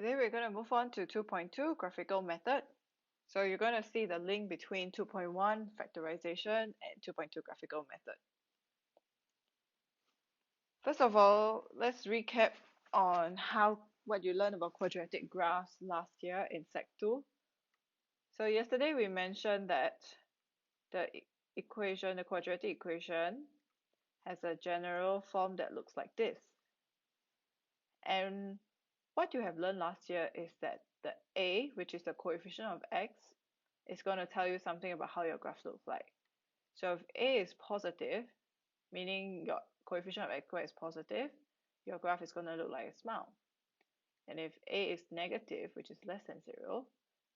Today we're going to move on to 2.2 graphical method. So you're going to see the link between 2.1 factorization and 2.2 graphical method. First of all, let's recap on what you learned about quadratic graphs last year in Sec 2. So yesterday we mentioned that the equation, the quadratic equation, has a general form that looks like this. And what you have learned last year is that the a, which is the coefficient of x, is going to tell you something about how your graph looks like. So if a is positive, meaning your coefficient of x squared is positive, your graph is going to look like a smile. And if a is negative, which is less than 0,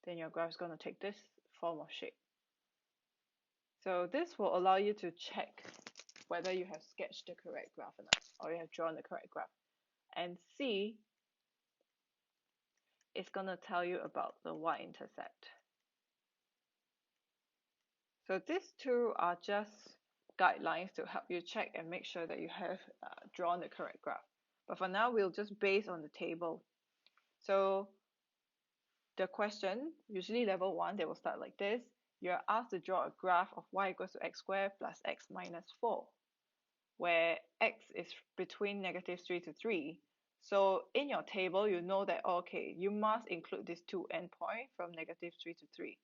then your graph is going to take this form of shape. So this will allow you to check whether you have sketched the correct graph or not, or you have drawn the correct graph. And C is going to tell you about the y-intercept. So these two are just guidelines to help you check and make sure that you have drawn the correct graph. But for now, we'll just base on the table. So the question, usually level 1, they will start like this. You're asked to draw a graph of y equals to x squared plus x minus 4, where x is between -3 to 3. So in your table, you know that, okay, you must include these two endpoints from -3 to 3.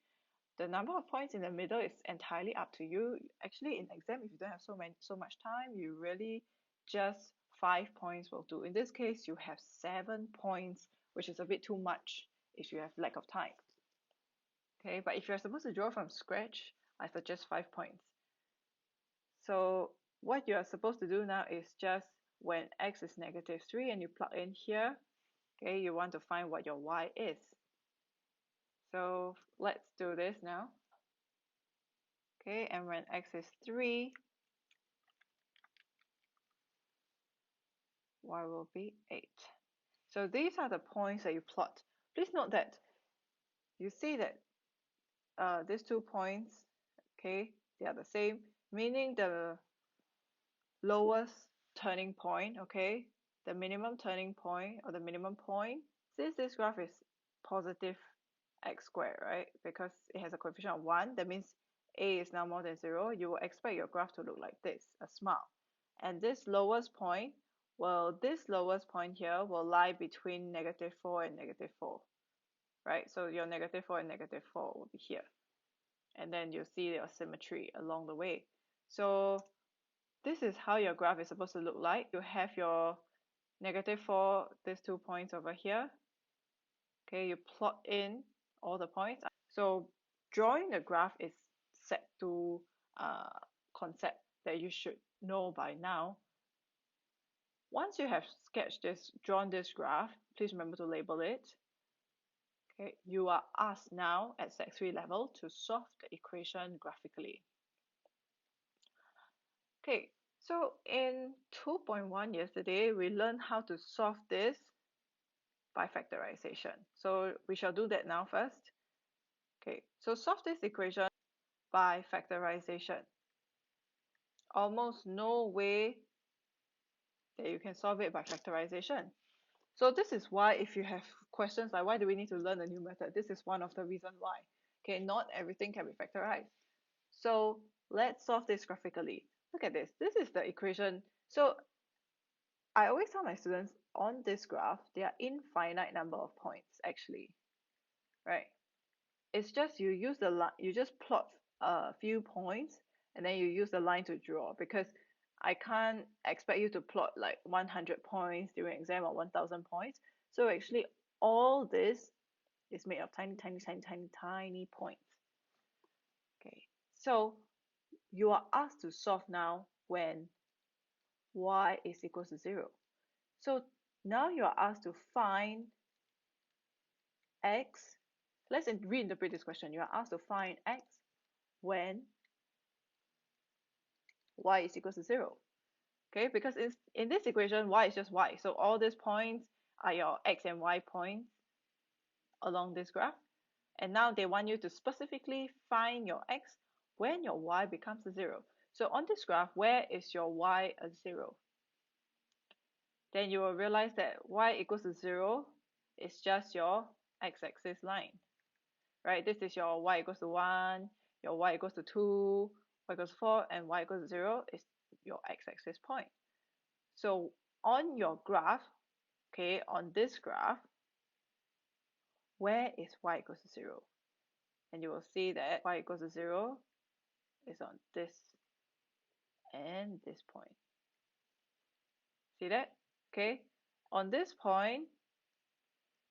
The number of points in the middle is entirely up to you. Actually, in exam, if you don't have so much time, you really just 5 points will do. In this case, you have 7 points, which is a bit too much if you have lack of time. Okay, but if you're supposed to draw from scratch, I suggest 5 points. So what you are supposed to do now is just when x is -3 and you plug in here, okay, you want to find what your y is. So let's do this now. Okay, and when x is 3, y will be 8. So these are the points that you plot. Please note that you see that these 2 points, okay, they are the same, meaning the lowest turning point, okay, the minimum turning point or the minimum point, since this graph is positive x squared, right, because it has a coefficient of 1, that means a is now more than 0, you will expect your graph to look like this, a smile. And this lowest point, well, this lowest point here will lie between -4 and -4, right? So your -4 and -4 will be here. And then you'll see your symmetry along the way. So this is how your graph is supposed to look like. You have your -4, these 2 points over here. Okay, you plot in all the points. So drawing the graph is set to concept that you should know by now. Once you have sketched this, drawn this graph, please remember to label it. Okay, you are asked now at Sec 3 level to solve the equation graphically. Okay, so in 2.1 yesterday, we learned how to solve this by factorization. So we shall do that now first. Okay, so solve this equation by factorization. Almost no way that you can solve it by factorization. So this is why if you have questions like why do we need to learn a new method, this is one of the reasons why. Okay, not everything can be factorized. So let's solve this graphically. Look at this. This is the equation. So I always tell my students on this graph, there are infinite number of points actually, right? It's just you use the line, you just plot a few points and then you use the line to draw, because I can't expect you to plot like 100 points during exam or 1000 points. So actually all this is made of tiny, tiny, tiny, tiny, tiny points. Okay, so you are asked to solve now when y is equals to 0. So now you are asked to find x. Let's reinterpret this question. You are asked to find x when y is equals to 0. Okay, because in this equation, y is just y. So all these points are your x and y points along this graph. And now they want you to specifically find your x when your y becomes a 0. So on this graph, where is your y a 0? Then you will realize that y equals to 0 It's just your x-axis line, right? This is your y equals to 1, your y equals to 2, y equals to 4, and y equals to 0 is your x-axis point. So on your graph, okay, on this graph, where is y equals to 0? And you will see that y equals to 0 is on this and this point. See that? Okay. On this point,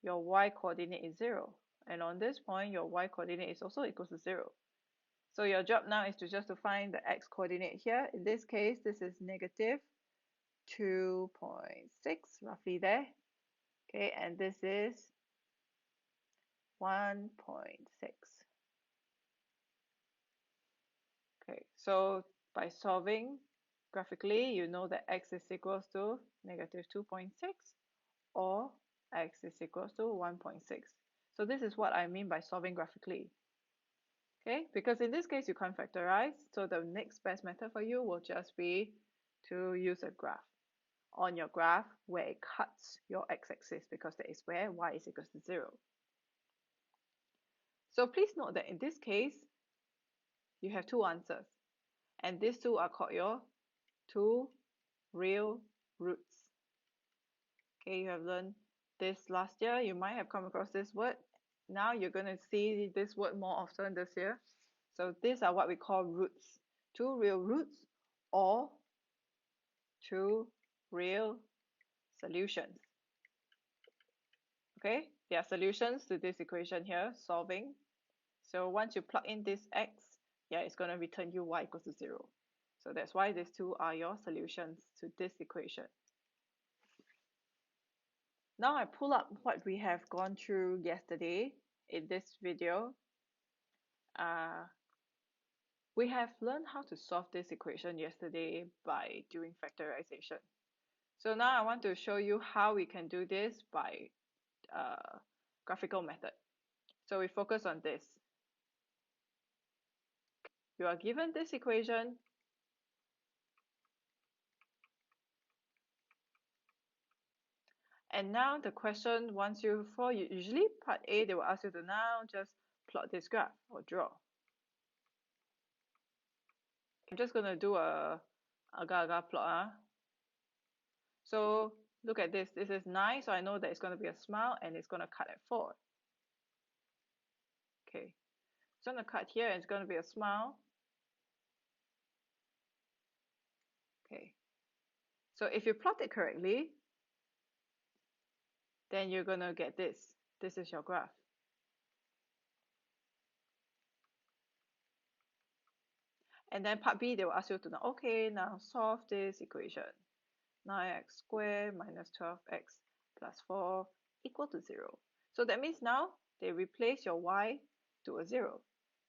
your y coordinate is 0. And on this point, your y coordinate is also equals to 0. So your job now is to just to find the x coordinate here. In this case, this is negative 2.6, roughly there. Okay, and this is 1.6. Okay, so by solving graphically, you know that x is equals to negative 2.6 or x is equals to 1.6. So this is what I mean by solving graphically. Okay, because in this case you can't factorize, so the next best method for you will just be to use a graph. On your graph where it cuts your x-axis, because that is where y is equals to 0. So please note that in this case, you have two answers, and these two are called your two real roots. Okay, you have learned this last year. You might have come across this word. Now you're going to see this word more often this year. So these are what we call roots. Two real roots or two real solutions. Okay, they are solutions to this equation here, solving. So once you plug in this x, yeah, it's going to return you y equals to 0. So that's why these two are your solutions to this equation. Now I pull up what we have gone through yesterday in this video. We have learned how to solve this equation yesterday by doing factorization. So now I want to show you how we can do this by graphical method. So we focus on this. You are given this equation. And now the question wants you for, usually part A, they will ask you to now just plot this graph or draw. I'm just going to do a agar-agar plot. So look at this. This is 9, so I know that it's going to be a smile and it's going to cut at 4. Okay, it's going to cut here and it's going to be a smile. Okay, so if you plot it correctly, then you're going to get this. This is your graph. And then part B, they will ask you to know, okay, now solve this equation. 9x squared minus 12x plus 4 equal to 0. So that means now they replace your y to a 0.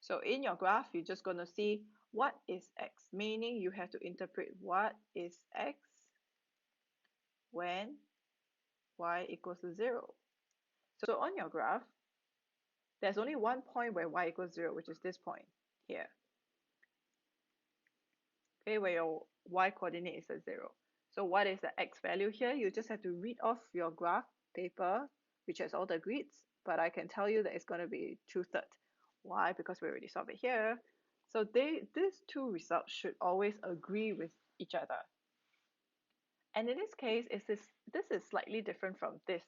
So in your graph, you're just going to see what is x, meaning you have to interpret what is x when y equals to 0. So on your graph, there's only one point where y equals 0, which is this point here. Okay, where your y coordinate is at 0. So what is the x value here? You just have to read off your graph paper, which has all the grids, but I can tell you that it's going to be 2/3. Why? Because we already solved it here. So these two results should always agree with each other. And in this case, this is slightly different from this,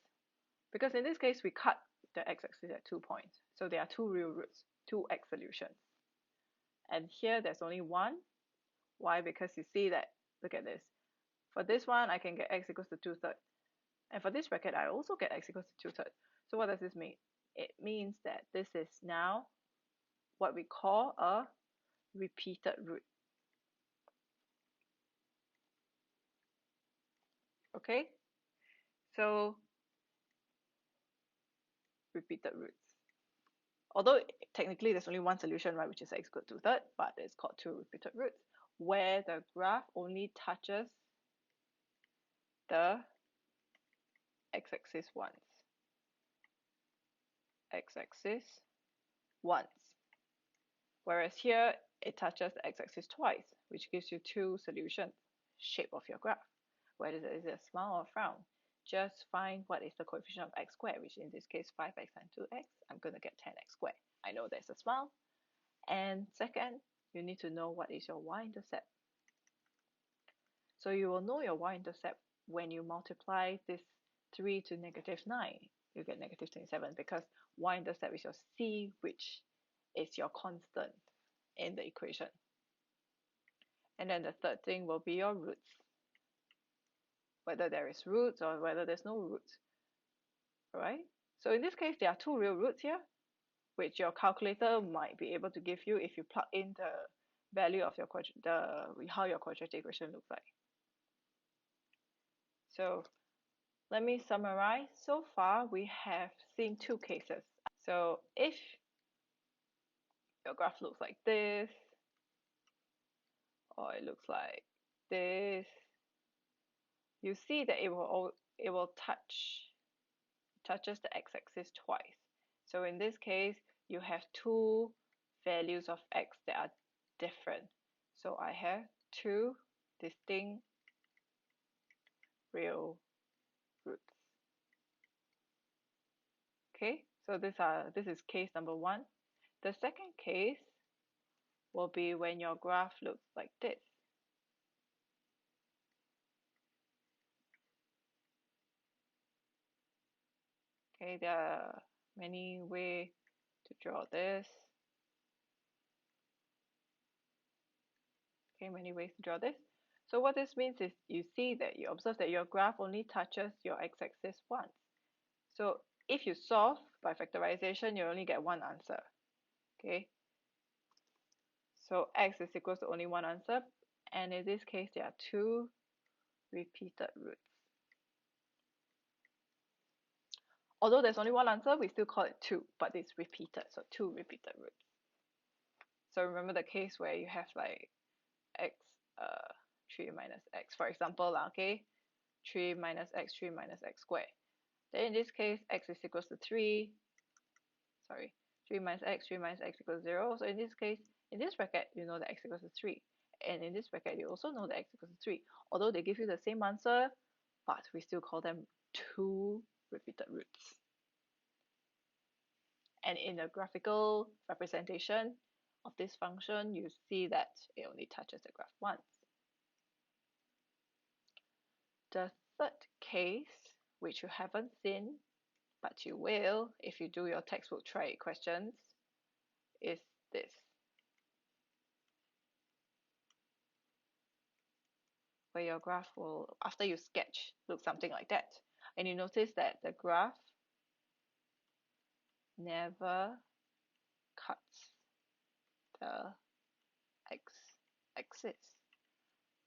because in this case, we cut the x-axis at 2 points. So there are two real roots, two x solutions. And here there's only one. Why? Because you see that, look at this. For this one, I can get x equals to 2/3. And for this bracket, I also get x equals to 2/3. So what does this mean? It means that this is now what we call a repeated root. Okay? So repeated roots. Although technically there's only one solution, right, which is x equals to 2/3, but it's called two repeated roots, where the graph only touches the x-axis once. X-axis once. Whereas here, it touches the x-axis twice, which gives you two solutions, shape of your graph. Whether is it a smile or a frown, just find what is the coefficient of x squared, which in this case 5x times 2x. I'm going to get 10x squared. I know there's a smile. And second, you need to know what is your y-intercept. So you will know your y-intercept when you multiply this 3 to negative 9. You get negative 27 because y-intercept is your c, which is your constant in the equation. And then the third thing will be your roots, whether there is roots or whether there's no roots. Alright, so in this case there are two real roots here, which your calculator might be able to give you if you plug in the value of your how your quadratic equation looks like. So let me summarize. So far we have seen two cases. So if your graph looks like this, or it looks like this, you see that it will touches the x-axis twice. So in this case, you have two values of x that are different. So I have two distinct real roots. Okay, so this is case number one. The second case will be when your graph looks like this. Okay, there are many ways to draw this. Okay, many ways to draw this. So what this means is you see that you observe that your graph only touches your x-axis once. So if you solve by factorization, you only get one answer. Okay. So x is equal to only one answer, and in this case there are two repeated roots. Although there's only one answer, we still call it two, but it's repeated, so two repeated roots. So remember the case where you have like x 3 minus x, for example, okay, 3 minus x squared. Then in this case, x is equals to 3 minus x equals 0. So in this case, in this bracket, you know that x equals to 3. And in this bracket, you also know that x equals to 3. Although they give you the same answer, but we still call them two repeated roots. And in a graphical representation of this function, you see that it only touches the graph once. The third case, which you haven't seen, but you will if you do your textbook try questions, is this. Where your graph will, after you sketch, look something like that. And you notice that the graph never cuts the x-axis.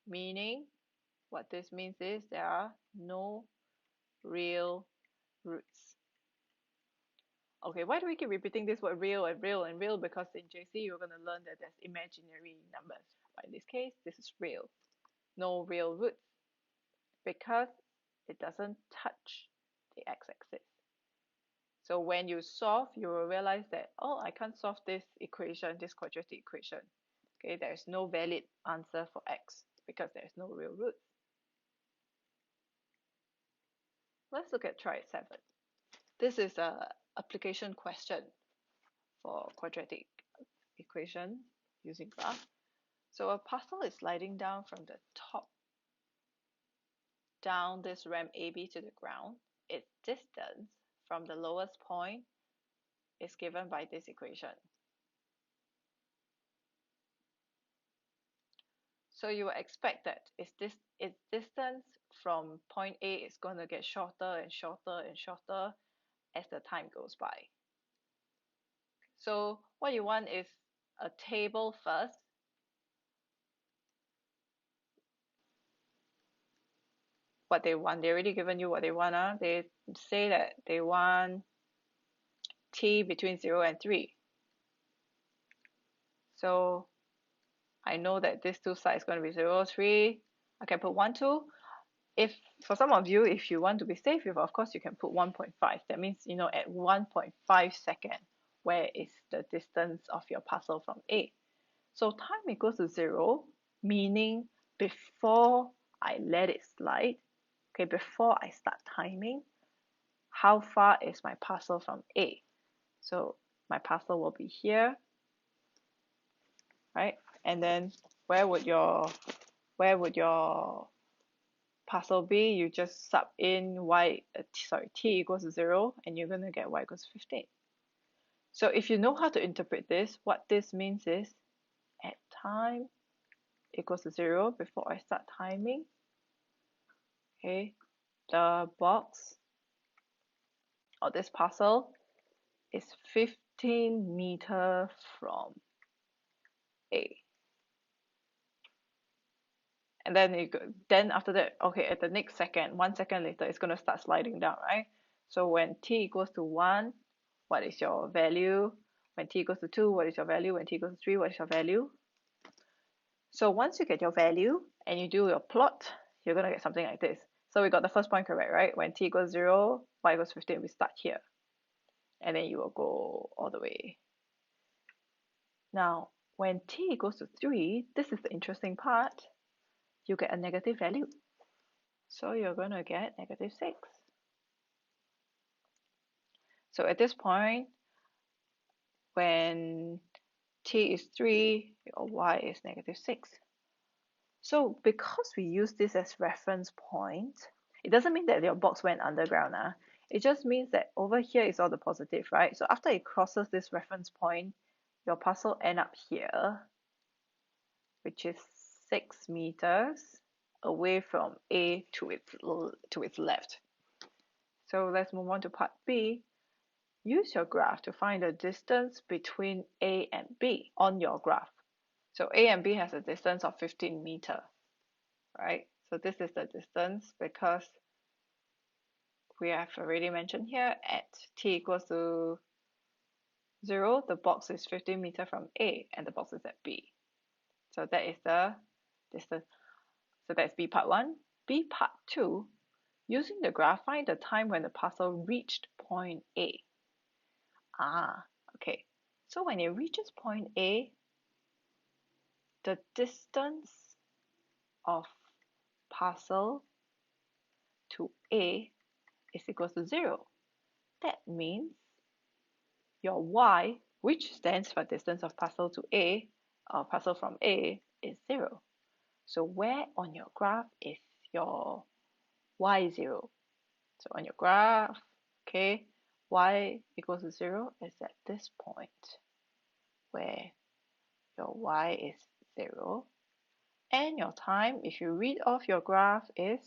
Meaning, what this means is there are no real roots. Okay, why do we keep repeating this word real and real and real? Because in JC, you're going to learn that there's imaginary numbers. But in this case, this is real. No real roots. Because it doesn't touch the x-axis. So when you solve, you will realize that, oh, I can't solve this equation, this quadratic equation. Okay, there's no valid answer for x because there's no real roots. Let's look at try 7. This is an application question for quadratic equation using graph. So a parcel is sliding down from the top down this ramp AB to the ground. Its distance from the lowest point is given by this equation. So you will expect that its distance from point A is going to get shorter and shorter and shorter as the time goes by. So what you want is a table first. What they want, they already given you what they want. They say that they want t between 0 and 3. So I know that this two sides is going to be 0, 3. I can put 1, 2. If for some of you, if you want to be safe, of course you can put 1.5. That means, you know, at 1.5 seconds, where is the distance of your parcel from A? So time equals to 0, meaning before I let it slide, okay, before I start timing, how far is my parcel from A? So my parcel will be here, right? And then where would your parcel be? You just sub in t equals 0, and you're going to get y equals 15. So if you know how to interpret this, what this means is at time equals 0, before I start timing, okay, the box or this parcel is 15 meter from A. And then after that, okay, at the next second, 1 second later, it's going to start sliding down, right? So when t equals to 1, what is your value? When t equals to 2, what is your value? When t equals to 3, what is your value? So once you get your value and you do your plot, you're going to get something like this. So we got the first point correct, right? When t equals 0, y equals 15, we start here. And then you will go all the way. Now, when t equals to 3, this is the interesting part, you get a negative value. So you're going to get negative 6. So at this point, when t is 3, your y is negative 6. So because we use this as reference point, it doesn't mean that your box went underground. It just means that over here is all the positive, right? So after it crosses this reference point, your parcel end up here, which is 6 meters away from A to its left. So let's move on to part B. Use your graph to find the distance between A and B on your graph. So A and B has a distance of 15 meter, right? So this is the distance because we have already mentioned here at t equals to 0, the box is 15 meter from A and the box is at B. So that is the distance. So that's B part 1. B part 2, using the graph, find the time when the parcel reached point A. Okay. So when it reaches point A, the distance of parcel to A is equals to 0. That means your y, which stands for distance of parcel to A, or parcel from A, is 0. So where on your graph is your y 0? So on your graph, okay, y equals to 0 is at this point where your y is 0. And your time, if you read off your graph, is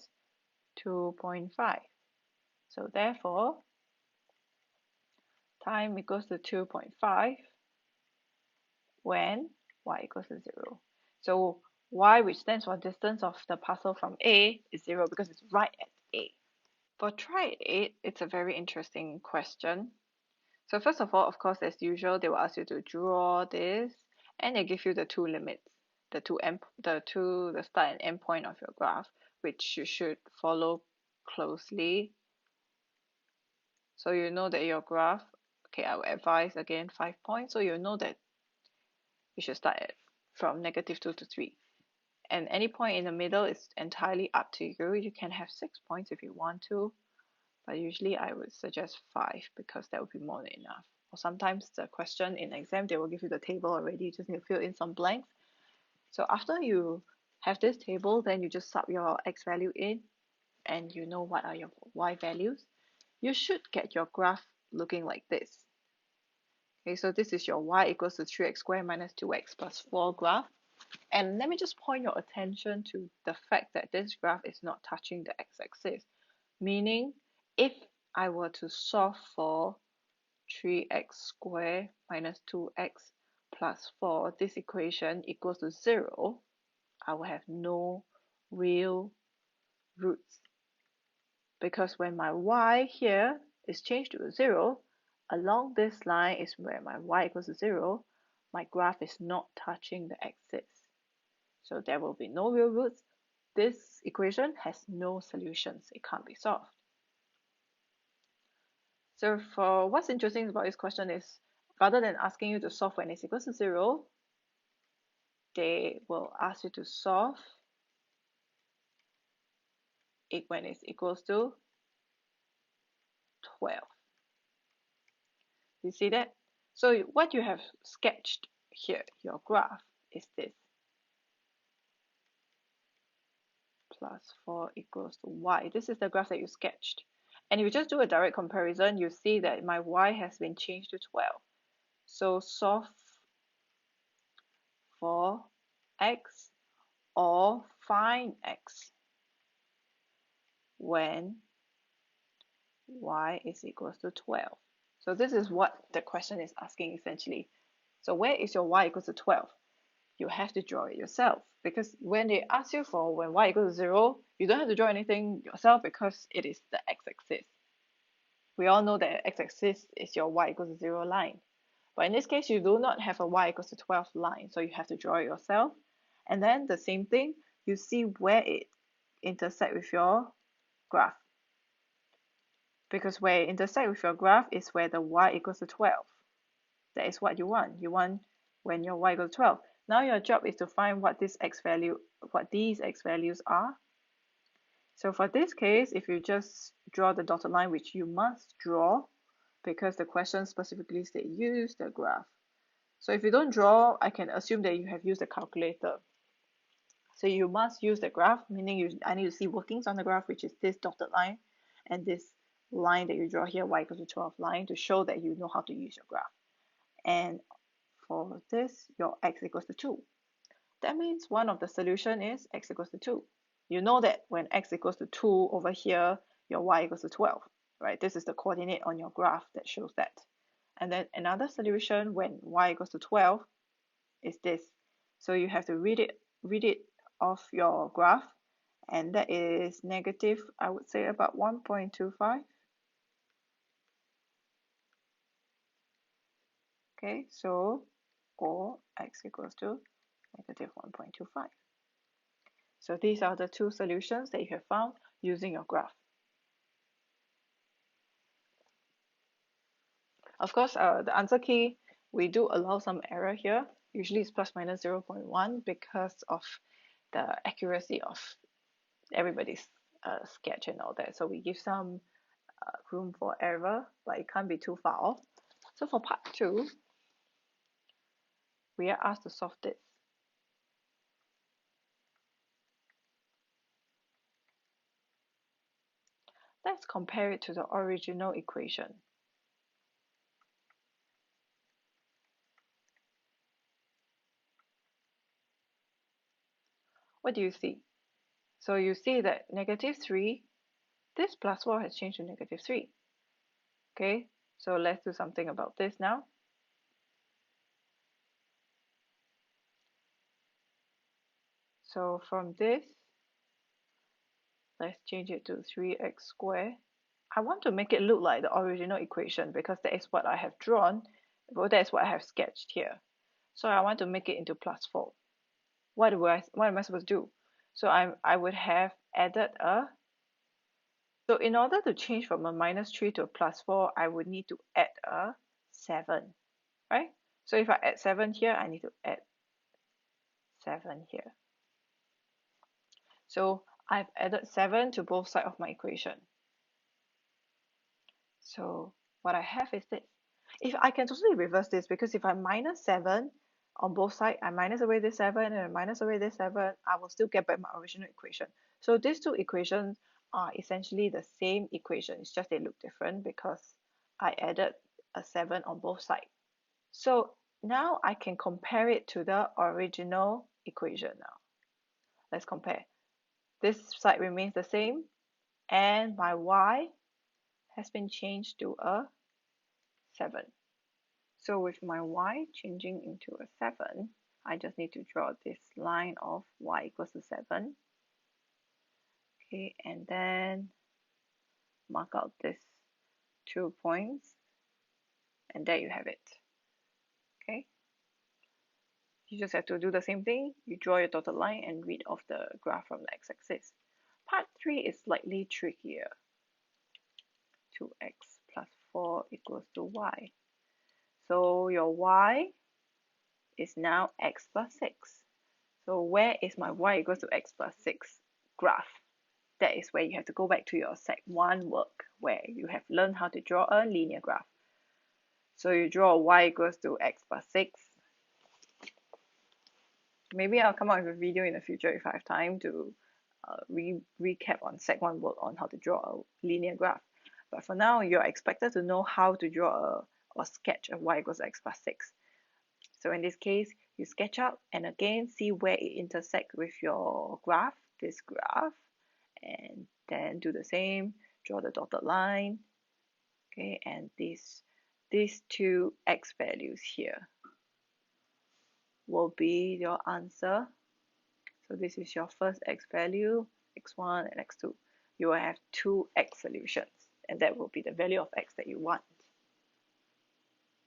2.5. So therefore, time equals to 2.5 when y equals to 0. So y, which stands for distance of the parcel from A, is 0 because it's right at A. For try 8, it's a very interesting question. So first of all, of course, as usual, they will ask you to draw this, and they give you the two limits, the start and end point of your graph, which you should follow closely. So you know that your graph, okay, I will advise again 5 points, so you know that you should start from -2 to 3. And any point in the middle is entirely up to you. You can have 6 points if you want to, but usually I would suggest 5 because that would be more than enough. Or sometimes the question in exam, they will give you the table already, you just need to fill in some blanks. So after you have this table, then you just sub your x value in and you know what are your y values. You should get your graph looking like this. Okay, so this is your y equals to 3x squared minus 2x plus 4 graph. And let me just point your attention to the fact that this graph is not touching the x-axis. Meaning, if I were to solve for 3x squared minus 2x plus 4, this equation equals to 0, I will have no real roots. Because when my y here is changed to 0, along this line is where my y equals to 0, my graph is not touching the axis. So there will be no real roots. This equation has no solutions. It can't be solved. So for what's interesting about this question is, rather than asking you to solve when it's equals to 0, they will ask you to solve when it's equals to 12. You see that? So what you have sketched here, your graph, is this. Plus 4 equals to y. This is the graph that you sketched. And if you just do a direct comparison, you see that my y has been changed to 12. So solve for x or find x when y is equals to 12. So this is what the question is asking essentially. So where is your y equals to 12? You have to draw it yourself, because when they ask you for when y equals to 0, you don't have to draw anything yourself because it is the x-axis. We all know that x-axis is your y equals to 0 line. But in this case, you do not have a y equals to 12 line, so you have to draw it yourself. And then the same thing, you see where it intersects with your graph. Because where it intersects with your graph is where the y equals to 12. That is what you want. You want when your y equals to 12. Now your job is to find what these x values are. So for this case, if you just draw the dotted line, which you must draw because the question specifically said use the graph. So if you don't draw, I can assume that you have used a calculator. So you must use the graph, meaning I need to see workings on the graph, which is this dotted line and this line that you draw here, y equals to 12 line, to show that you know how to use your graph. And for this, your x equals to 2. That means one of the solution is x equals to 2. You know that when x equals to 2 over here, your y equals to 12, right? This is the coordinate on your graph that shows that. And then another solution when y equals to 12 is this. So you have to read it off your graph, and that is negative, I would say about 1.25. Okay, so or x equals to negative 1.25. So these are the two solutions that you have found using your graph. Of course, the answer key, we do allow some error here. Usually it's plus minus 0.1 because of the accuracy of everybody's sketch and all that. So we give some room for error, but it can't be too far off. So for part 2, we are asked to solve this. Let's compare it to the original equation. What do you see? So you see that negative 3, this plus 4 has changed to negative 3. Okay, so let's do something about this now. So from this, let's change it to 3x squared. I want to make it look like the original equation because that is what I have drawn. Well, that is what I have sketched here. So I want to make it into plus 4. What am I supposed to do? So I would have added a. So in order to change from a minus 3 to a plus 4, I would need to add a 7, right? So if I add 7 here, I need to add 7 here. So I've added 7 to both sides of my equation. So what I have is this. If I can totally reverse this, because if I minus 7 on both sides, I minus away this 7 and I minus away this 7, I will still get back my original equation. So these two equations are essentially the same equation. It's just they look different because I added a 7 on both sides. So now I can compare it to the original equation now. Let's compare. This side remains the same, and my y has been changed to a 7. So with my y changing into a 7, I just need to draw this line of y equals to 7. Okay, and then mark out this 2 points, and there you have it. Okay, you just have to do the same thing. You draw your dotted line and read off the graph from the x-axis. Part 3 is slightly trickier. 2x plus 4 equals to y. So your y is now x plus 6. So where is my y equals to x plus 6 graph? that is where you have to go back to your Sec 1 work, where you have learned how to draw a linear graph. So you draw y equals to x plus 6. Maybe I'll come out with a video in the future if I have time to recap on Sec 1 work on how to draw a linear graph. But for now, you're expected to know how to draw or sketch a y equals x plus 6. So in this case, you sketch out and again see where it intersects with your graph, this graph, and then do the same, draw the dotted line, okay, and these two x values here will be your answer. So this is your first x value, x1 and x2. You will have two x solutions, and that will be the value of x that you want.